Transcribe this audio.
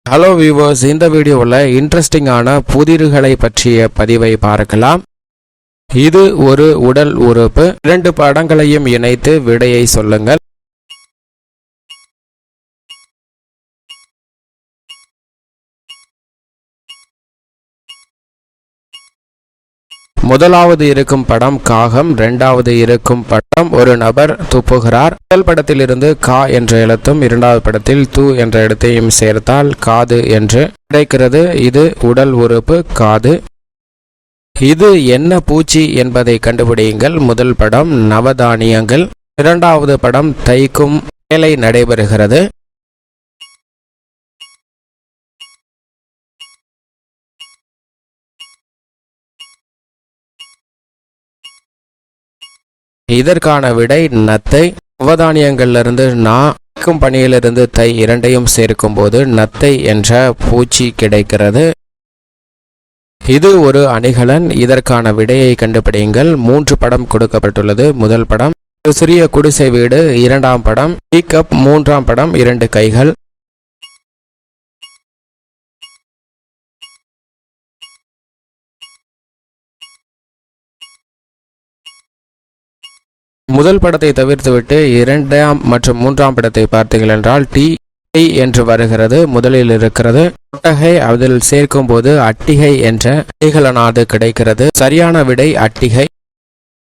Hello viewers, இந்த வீடியோவில் இன்ட்ரெஸ்டிங்கான புதிர்களை பற்றிய பதிவை பார்க்கலாம். இது ஒரு உடல் உறுப்பு. 2 படங்களையும் இணைத்து விடையை சொல்லுங்கள். முதலாவது இருக்கும் படம் காகம், இரண்டாவது இருக்கும் படம் ஒரு நபர் துப்புகிறார். முதல் படத்திலிருந்து கா என்ற எழுத்தும் இரண்டாவது படத்தில் து என்ற எழுத்தையும் சேர்த்தால் காது என்று கிடைக்கிறது. இது உடல் உறுப்பு காது. இது என்ன பூச்சி என்பதை கண்டுபிடியுங்கள். முதல் படம் நவதானியங்கள், இரண்டாவது படம் தைக்கும் வேலை நடைபெறுகிறது. இதற்கான விடை நத்தை. நவதானியங்களிலிருந்து நாக்கும் பணியிலிருந்து தை இரண்டையும் சேர்க்கும் போது நத்தை என்ற பூச்சி கிடைக்கிறது. இது ஒரு அணிகலன். இதற்கான விடையை கண்டுபிடியுங்கள். 3 படம் கொடுக்கப்பட்டுள்ளது. முதல் படம் ஒரு சிறிய குடிசை வீடு, இரண்டாம் படம் டீ கப், மூன்றாம் படம் 2 கைகள். முதல் படத்தை தவிர்த்துவிட்டு 2ஆம் மற்றும் 3ஆம் படத்தை பார்த்தீர்கள் என்றால் டீ என்று வருகிறது. முதலில் இருக்கிறது கொட்டகை. அதில் சேர்க்கும் போது அட்டிகை என்ற அணிகலனாது கிடைக்கிறது. சரியான விடை அட்டிகை.